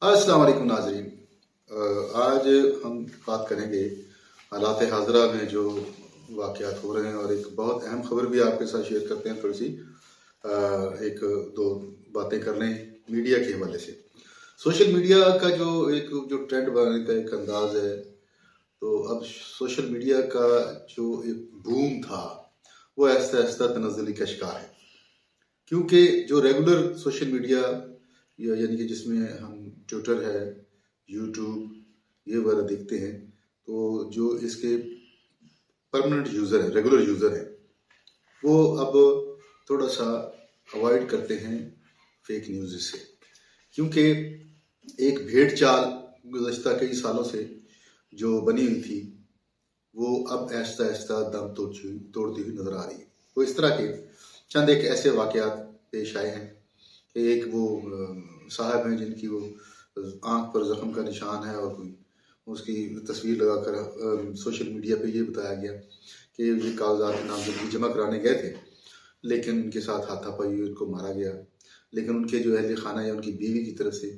अस्सलाम वालेकुम नाजरीन। आज हम बात करेंगे हालात हाजरा में जो वाक़यात हो रहे हैं और एक बहुत अहम खबर भी आपके साथ शेयर करते हैं थोड़ी सी। एक दो बातें कर लें मीडिया के हवाले से। सोशल मीडिया का जो ट्रेंड बनाने का एक अंदाज है, तो अब सोशल मीडिया का जो एक बूम था वो आहिस्ता आहिस्ता तनज़्ज़ुली का शिकार है, क्योंकि जो रेगुलर सोशल मीडिया यानी कि जिसमें हम ट्विटर है, यूट्यूब ये वगैरह देखते हैं, तो जो इसके परमानेंट यूज़र है, रेगुलर यूज़र है, वो अब थोड़ा सा अवॉइड करते हैं फेक न्यूज़ से, क्योंकि एक भेड़ चाल गुज़श्ता कई सालों से जो बनी हुई थी वो अब आहिस्ता आहिस्ता दम तोड़ती हुई नजर आ रही है। वो इस तरह के चंद एक ऐसे वाकयात पेश आए हैं कि एक वो साहब हैं जिनकी वो आंख पर जख्म का निशान है और कोई उसकी तस्वीर लगाकर सोशल मीडिया पे ये बताया गया कि ये कागजात नामजदगी जमा कराने गए थे, लेकिन उनके साथ हाथापाई हुई, उनको मारा गया। लेकिन उनके जो अहल खाना या उनकी बीवी की तरफ से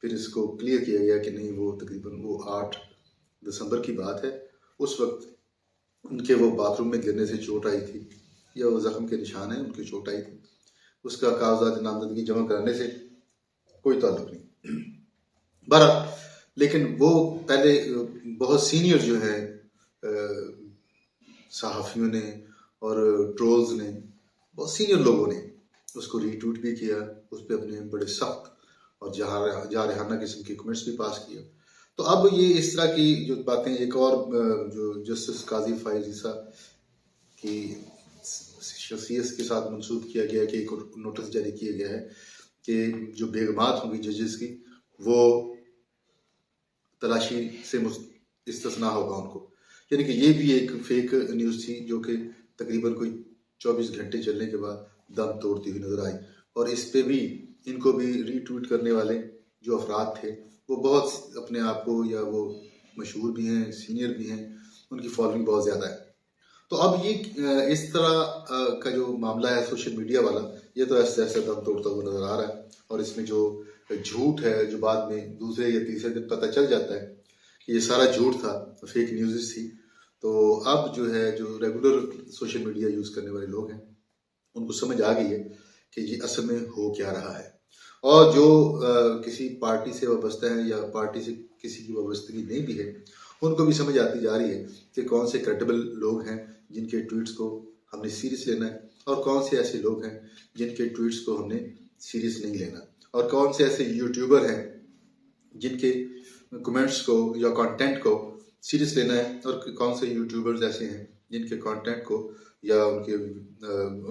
फिर इसको क्लियर किया गया कि नहीं, वो तकरीबन वो 8 दिसंबर की बात है, उस वक्त उनके वो बाथरूम में गिरने से चोट आई थी या वो जख्म के निशान है, उनकी चोट आई थी, उसका कागजात नामजदगी जमा कराने से कोई ताल्लुक नहीं। बहरहाल, लेकिन वो पहले बहुत सीनियर जो है सहाफ़ियों ने और ट्रोल्स ने, बहुत सीनियर लोगों ने उसको रीट्वीट भी किया, उस पर अपने बड़े सख्त और जारहाना किस्म के कमेंट्स भी पास किए। तो अब ये इस तरह की जो बातें, एक और जो जस्टिस काजी फाइज ईसा की शख्सियत के साथ मंसूब किया गया कि एक नोटिस जारी किया गया है कि जो बेगमात होंगी जजेस की, वो तलाशी से इस्तिस्ना होगा उनको। यानी कि ये भी एक फेक न्यूज़ थी जो कि तकरीबन कोई 24 घंटे चलने के बाद दम तोड़ती हुई नजर आई। और इस पे भी इनको भी रीट्वीट करने वाले जो अफराद थे वो बहुत अपने आप को, या वो मशहूर भी हैं, सीनियर भी हैं, उनकी फॉलोइंग बहुत ज़्यादा है। तो अब ये इस तरह का जो मामला है सोशल मीडिया वाला, ये तो ऐसे ऐसे दम तोड़ता हुआ नजर आ रहा है। और इसमें जो झूठ है, जो बाद में दूसरे या तीसरे दिन पता चल जाता है कि ये सारा झूठ था, फेक न्यूज़ थी। तो अब जो है, जो रेगुलर सोशल मीडिया यूज़ करने वाले लोग हैं, उनको समझ आ गई है कि ये असल में हो क्या रहा है। और जो किसी पार्टी से वाबस्ता है या पार्टी से किसी की वाबस्तगी नहीं भी है, उनको भी समझ आती जा रही है कि कौन से क्रेडिबल लोग हैं जिनके ट्वीट्स को हमने सीरियस लेना है, और कौन से ऐसे लोग हैं जिनके ट्वीट्स को हमने सीरियस नहीं लेना, और कौन से ऐसे यूट्यूबर हैं जिनके कमेंट्स को या कंटेंट को सीरियस लेना है, और कौन से यूट्यूबर्स ऐसे हैं जिनके कंटेंट को या उनके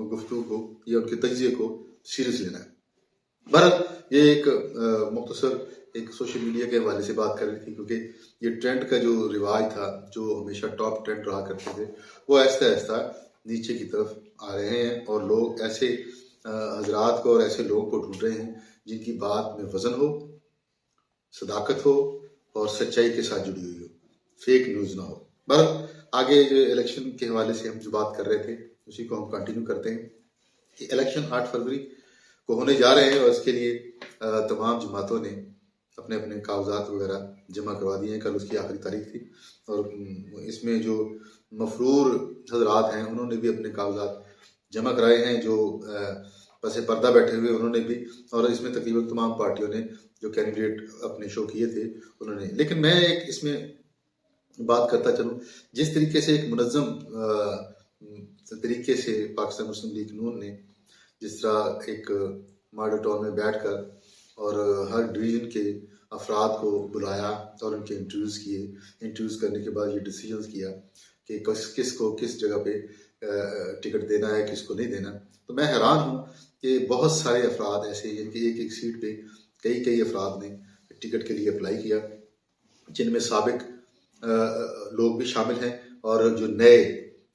गुफ्तगू को या उनके तजिए को सीरियस लेना है। बहरहाल, ये एक मुख्तसर एक सोशल मीडिया के हवाले से बात कर रही थी, क्योंकि ये ट्रेंड का जो रिवाज था, जो हमेशा टॉप ट्रेंड रहा करते थे, वो आहिस्ता आहिस्ता नीचे की तरफ आ रहे हैं, और लोग ऐसे हजरात को और ऐसे लोगों को ढूंढ रहे हैं जिनकी बात में वजन हो, सदाकत हो और सच्चाई के साथ जुड़ी हुई हो, फेक न्यूज़ ना हो। बहरहाल, आगे जो इलेक्शन के हवाले से हम जो बात कर रहे थे उसी को हम कंटिन्यू करते हैं कि इलेक्शन 8 फरवरी को होने जा रहे हैं, और इसके लिए तमाम जमातों ने अपने अपने कागजात वगैरह जमा करवा दिए हैं। कल उसकी आखिरी तारीख थी, और इसमें जो मफरूर हजरात हैं उन्होंने भी अपने कागजात जमा कराए हैं, जो पसे पर्दा बैठे हुए उन्होंने भी, और इसमें तकरीबन तमाम पार्टियों ने जो कैंडिडेट अपने शो किए थे उन्होंने। लेकिन मैं एक इसमें बात करता चलूँ, जिस तरीके से एक मुनज़्ज़म तरीके से पाकिस्तान मुस्लिम लीग नून ने जिस तरह एक मॉडल टाउन में बैठकर और हर डिवीज़न के अफराद को बुलाया और उनके इंटरव्यूज़ किए, इंटरव्यूज़ करने के बाद ये डिसीजन किया कि किसको किस जगह पे टिकट देना है, किसको नहीं देना। तो मैं हैरान हूँ कि बहुत सारे अफराद ऐसे, जिनकी एक एक सीट पे कई कई अफराद ने टिकट के लिए अप्लाई किया, जिनमें साबिक लोग भी शामिल हैं और जो नए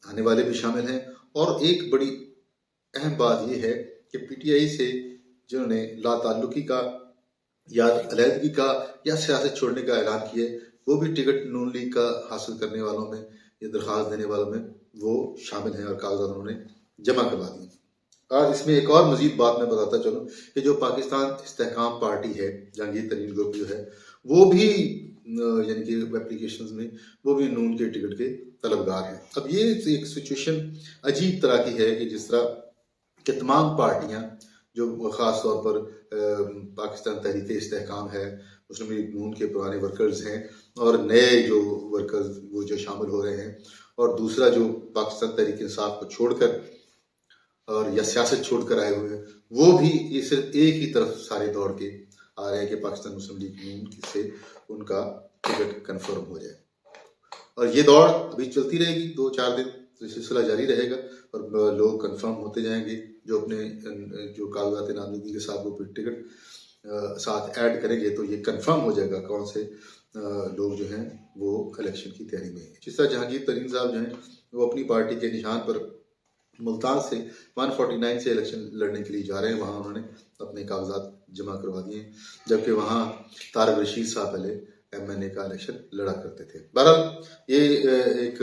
आने वाले भी शामिल हैं। और एक बड़ी अहम बात यह है कि पीटीआई से जिन्होंने लाताल्लुकी का या अलहदगी का या सियासत छोड़ने का ऐलान किया, वो भी टिकट नून लीग का हासिल करने वालों में या दरख्वास्त देने वालों में वो शामिल हैं, और कागजात उन्होंने जमा करवा दिए। और इसमें एक और मजीद बात मैं बताता चलूं कि जो पाकिस्तान इस्तेहकाम पार्टी है, जहांगीर तरीन ग्रुप जो है, वो भी यानी कि एप्लीकेशंस में वो भी नून के टिकट के तलबगार हैं। अब ये एक सिचुएशन अजीब तरह की है कि जिस तरह कि तमाम पार्टियां जो ख़ास तौर पर पाकिस्तान तहरीक इस्तेहकाम है, मुस्लिम लीग नून के पुराने वर्कर्स हैं और नए जो वर्कर्स वो जो शामिल हो रहे हैं, और दूसरा जो पाकिस्तान तहरीक इंसाफ को छोड़कर और या सियासत छोड़कर आए हुए हैं, वो भी ये सिर्फ एक ही तरफ सारे दौड़ के आ रहे हैं कि पाकिस्तान मुस्लिम लीग नून से उनका टिकट कंफर्म हो जाए। और ये दौड़ अभी चलती रहेगी 2-4 दिन, तो सिलसिला जारी रहेगा और लोग कंफर्म होते जाएंगे। जो अपने जो कागजात नामजदगी के साथ वो टिकट साथ ऐड करेंगे तो ये कंफर्म हो जाएगा कौन से लोग जो हैं वो इलेक्शन की तैयारी में हैं। जिस तरह जहांगीर तरीन साहब जो हैं वो अपनी पार्टी के निशान पर मुल्तान से 149 से इलेक्शन लड़ने के लिए जा रहे हैं। वहाँ उन्होंने अपने कागजात जमा करवा दिए, जबकि वहाँ तारक रशीद साहब पहले MNA का इलेक्शन लड़ा करते थे। बहरहाल ये एक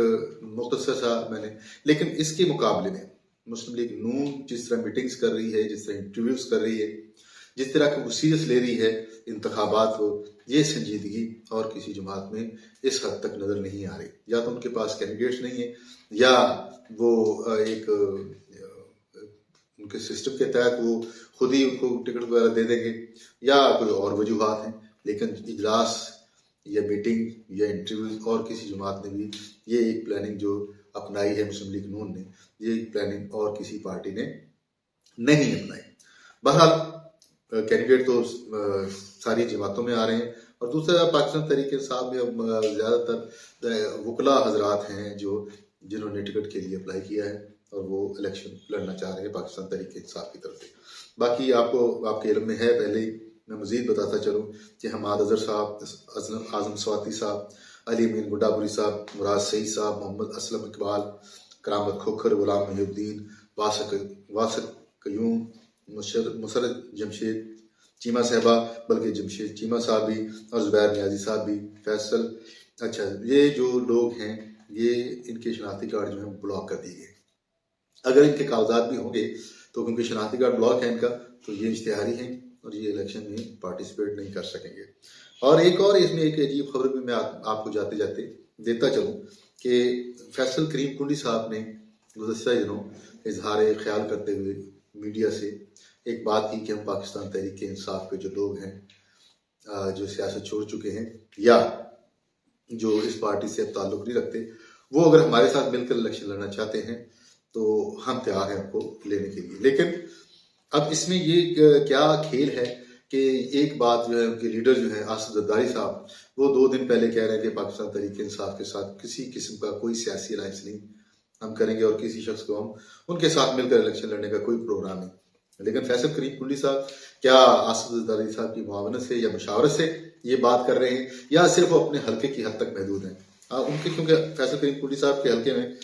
मुख्तसर सा मैंने, लेकिन इसके मुकाबले में मुस्लिम लीग नून जिस तरह मीटिंग्स कर रही है, जिस तरह इंटरव्यूज कर रही है, जिस तरह का वो सीरियस ले रही है इंतखाबात को, ये संजीदगी और किसी जमात में इस हद तक नजर नहीं आ रही। या तो उनके पास कैंडिडेट्स नहीं है, या वो एक उनके सिस्टम के तहत वो खुद ही उनको टिकट वगैरह दे देंगे, या कोई और वजूहात हैं। लेकिन इजलास या मीटिंग या इंटरव्यू और किसी जमात ने भी ये एक प्लानिंग जो अपनाई है मुस्लिम लीग नून ने, ये प्लानिंग और किसी पार्टी ने नहीं अपनाई। बहरहाल कैंडिडेट तो सारी जमातों में आ रहे हैं, और दूसरा पाकिस्तान तहरीक इंसाफ में अब ज़्यादातर वकला हजरात हैं जिन्होंने टिकट के लिए अप्लाई किया है और वो इलेक्शन लड़ना चाह रहे हैं पाकिस्तान तहरीक इंसाफ की तरफ से। बाकी आपके इल्म में है, पहले ही मैं मजीद बताता चलूँ कि हमाद अजहर साहब, आजम स्वाति साहब, अली अमीन बुड्ढापुरी साहब, मुराद सईद साहब, मोहम्मद असलम इकबाल, करामत खोखर, गुलाम मुहिउद्दीन, वासक कयूम, मुसरत जमशेद चीमा साहबा, बल्कि जमशेद चीमा साहब भी, और जुबैर नियाजी साहब भी, फैसल, अच्छा ये जो लोग हैं ये इनके शनाख्ती कार्ड जो है ब्लॉक कर दिए गए। अगर इनके कागजात भी होंगे तो क्योंकि शनाख्ती कार्ड ब्लॉक है इनका, तो ये इश्तिहारी हैं और ये इलेक्शन में पार्टिसिपेट नहीं कर सकेंगे। और एक और इसमें एक अजीब खबर भी मैं आपको जाते जाते देता चलूँ कि फैसल करीम कुंडी साहब ने गुज़श्ता दिनों इजहार ख्याल करते हुए मीडिया से एक बात की कि हम पाकिस्तान तहरीक इंसाफ के जो लोग हैं जो सियासत छोड़ चुके हैं या जो इस पार्टी से अब ताल्लुक नहीं रखते, वो अगर हमारे साथ मिलकर इलेक्शन लड़ना चाहते हैं तो हम तैयार हैं आपको लेने के लिए। लेकिन अब इसमें ये क्या खेल है कि एक बात जो है उनके लीडर जो है आसिफ जरदारी साहब, वो 2 दिन पहले कह रहे हैं कि पाकिस्तान तहरीक इंसाफ के साथ किसी किस्म का कोई सियासी अलायंस नहीं हम करेंगे और किसी शख्स को हम उनके साथ मिलकर इलेक्शन लड़ने का कोई प्रोग्राम नहीं। लेकिन फैसल करीम कुंडी साहब क्या आसिफ जरदारी साहब की मुआवनत से या मशावरत से ये बात कर रहे हैं, या सिर्फ वो अपने हल्के की हद तक महदूद हैं उनके, क्योंकि फैसल करीम कुंडी साहब के हल्के में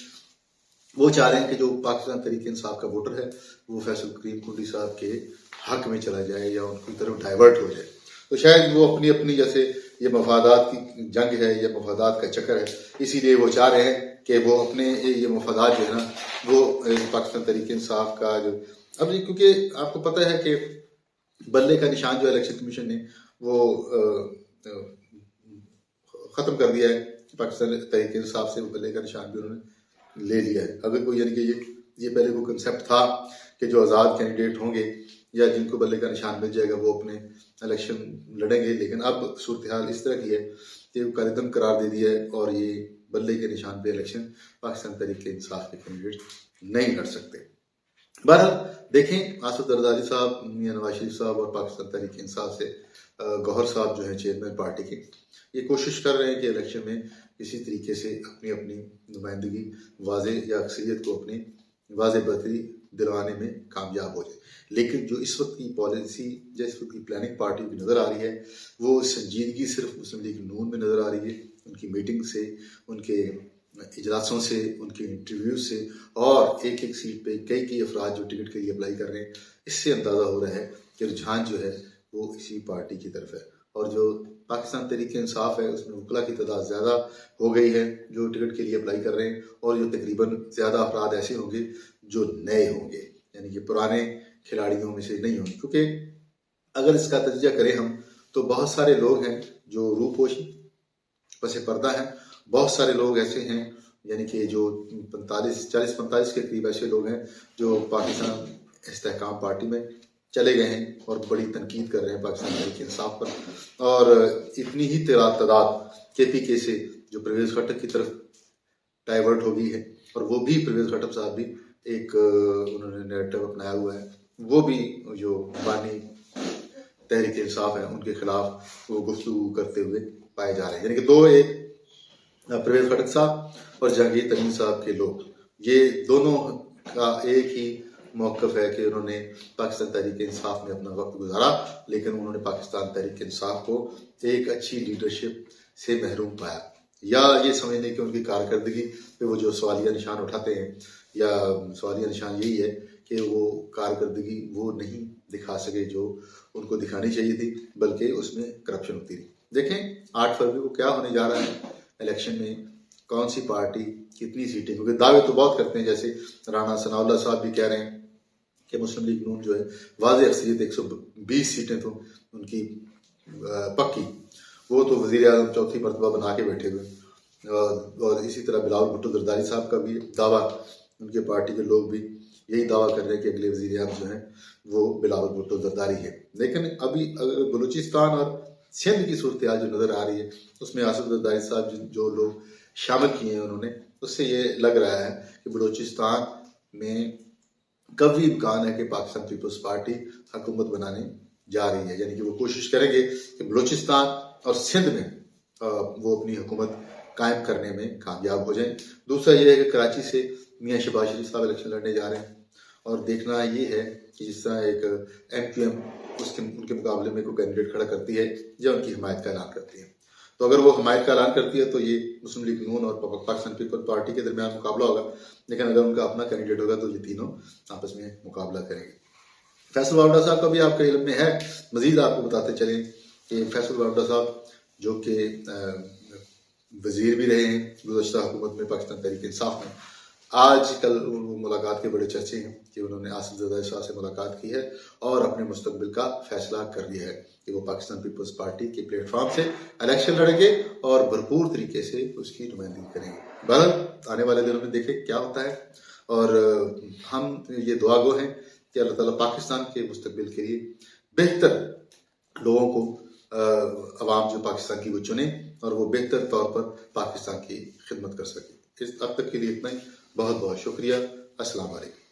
वो चाह रहे हैं कि जो पाकिस्तान तहरीक इंसाफ का वोटर है वो फैसल करीम कुंडी साहब के हक में चला जाए या उनकी तरफ डाइवर्ट हो जाए। तो शायद वो अपनी अपनी जैसे ये मफादात की जंग है या मफादात का चक्कर है, इसीलिए वो चाह रहे हैं कि वो अपने ये मफादात जो है ना वो पाकिस्तान तहरीक इंसाफ का जो अब क्योंकि आपको पता है कि बल्ले का निशान जो इलेक्शन कमीशन ने वो खत्म कर दिया है। पाकिस्तान तहरीक इंसाफ से बल्ले का निशान भी उन्होंने ले लिया है। अगर कोई यानी कि ये पहले वो कंसेप्ट था कि जो आज़ाद कैंडिडेट होंगे या जिनको बल्ले का निशान मिल जाएगा वो अपने इलेक्शन लड़ेंगे, लेकिन अब सूरत हाल इस तरह की है कि कदम करार दे दिया है और ये बल्ले के निशान पे इलेक्शन पाकिस्तान तहरीक इंसाफ के कैंडिडेट नहीं लड़ सकते। बहरहाल देखें, आसिफ जरदारी साहब, मियां नवाज शरीफ साहब और पाकिस्तान तहरीक इंसाफ से गौहर साहब जो है चेयरमैन पार्टी के, ये कोशिश कर रहे हैं कि इलेक्शन में किसी तरीके से अपनी अपनी नुमाइंदगी वाजे या अक्सरियत को अपनी वाजे बर्तरी दिलवाने में कामयाब हो जाए। लेकिन जो इस वक्त की पॉलिसी या इस वक्त की प्लानिंग पार्टी की नज़र आ रही है वो संजीदगी सिर्फ मुस्लिम लीग नून में नज़र आ रही है। उनकी मीटिंग से, उनके इजलासों से, उनके इंटरव्यू से और एक एक सीट पे कई कई अफराद जो टिकट के लिए अप्लाई कर रहे हैं, इससे अंदाज़ा हो रहा है कि रुझान जो है वो इसी पार्टी की तरफ है। और जो पाकिस्तान तहरीक इंसाफ है उसमें वकला की तादाद ज़्यादा हो गई है जो टिकट के लिए अप्लाई कर रहे हैं, और जो तकरीबन ज़्यादा अफराद ऐसे होंगे जो नए होंगे। यानी कि पुराने खिलाड़ियों में से नहीं होंगे, क्योंकि अगर इसका तजिया करें हम तो बहुत सारे लोग हैं जो रूपोशी पसे पर्दा हैं, बहुत सारे लोग ऐसे हैं यानी कि जो 40-45 के करीब ऐसे लोग हैं जो पाकिस्तान इस्तेहकाम पार्टी में चले गए हैं और बड़ी तनकीद कर रहे हैं पाकिस्तान तहरीक इंसाफ पर। और इतनी ही तादाद KPK से जो परवेज खट्टक की तरफ डाइवर्ट हो गई है, और वो भी परवेज खट्टक साहब भी एक उन्होंने नैरेटिव अपनाया हुआ है, वो भी जो बानी तहरीक इंसाफ है उनके खिलाफ वो गुफ्तगू करते हुए पाए जा रहे हैं। यानी कि दो, एक परवेज खट्टक साहब और जहांगीर तरीन साहब के लोग, ये दोनों का एक ही मौक़िफ़ है कि उन्होंने पाकिस्तान तहरीक इंसाफ में अपना वक्त गुजारा, लेकिन उन्होंने पाकिस्तान तहरीक इंसाफ को एक अच्छी लीडरशिप से महरूम पाया, या ये समझने कि उनकी कारकर्दगी पे वो जो सवालिया निशान उठाते हैं, या सवालिया निशान यही है कि वो कारकर्दगी वो नहीं दिखा सके जो उनको दिखानी चाहिए थी, बल्कि उसमें करप्शन होती रही। देखें 8 फरवरी को क्या होने जा रहा है इलेक्शन में, कौन सी पार्टी कितनी सीटें, क्योंकि दावे तो बहुत करते हैं, जैसे राना सनाउल्लाह साहब भी कह रहे हैं कि मुस्लिम लीग नून जो है वाज़ेह अक्सरियत 120 सीटें तो उनकी पक्की, वो तो वज़ीर आज़म चौथी मरतबा बना के बैठे हुए। और इसी तरह बिलावल भुट्टो जरदारी साहब का भी दावा, उनके पार्टी के लोग भी यही दावा कर रहे हैं कि अगले वज़ीर आज़म जो है वो बिलावल भुट्टो जरदारी है। लेकिन अभी अगर बलूचिस्तान और सिंध की सूरत हाल जो नज़र आ रही है, उसमें आसिफ जरदारी साहब जो लोग शामिल किए हैं उन्होंने, उससे ये लग रहा है कि बलूचिस्तान में कभी इम्कान है कि पाकिस्तान पीपल्स पार्टी हुकूमत बनाने जा रही है, यानी कि वो कोशिश करेंगे कि बलूचिस्तान और सिंध में वो अपनी हुकूमत कायम करने में कामयाब हो जाएं। दूसरा ये है कि कराची से मियाँ शहबाज शरीफ साहब इलेक्शन लड़ने जा रहे हैं, और देखना ये है कि जिस तरह एक MQM उनके मुकाबले में कोई कैंडिडेट खड़ा करती है या उनकी हिमायत का ऐलान करती है, तो अगर वो हिमायत का ऐलान करती है तो ये मुस्लिम लीग नून और पाकिस्तान पीपल्स पार्टी के दरमियान मुकाबला होगा, लेकिन अगर उनका अपना कैंडिडेट होगा तो ये तीनों आपस में मुकाबला करेंगे। फैसल वावड़ा साहब का भी आपके इल्म में है, मजीद आपको बताते चलें कि फैसल वावड़ा साहब जो कि वजीर भी रहे हैं गुज़श्ता हुकूमत में पाकिस्तान तहरीक इंसाफ में, आज कल मुलाकात के बड़े चर्चे हैं कि उन्होंने आसिफ जरदारी साहब से मुलाकात की है और अपने मुस्तकबिल का फैसला कर लिया है कि वो पाकिस्तान पीपल्स पार्टी के प्लेटफॉर्म से इलेक्शन लड़ेंगे और भरपूर तरीके से उसकी नुमाइंदगी करेंगे। बहरहाल आने वाले दिनों में देखें क्या होता है, और हम ये दुआ गो हैं कि अल्लाह ताला पाकिस्तान के मुस्तकबिल के लिए बेहतर लोगों को अवाम जो पाकिस्तान की वो चुने और वो बेहतर तौर पर पाकिस्तान की खिदमत कर सके। अब तक के लिए इतना ही, बहुत बहुत शुक्रिया। अस्सलाम वालेकुम।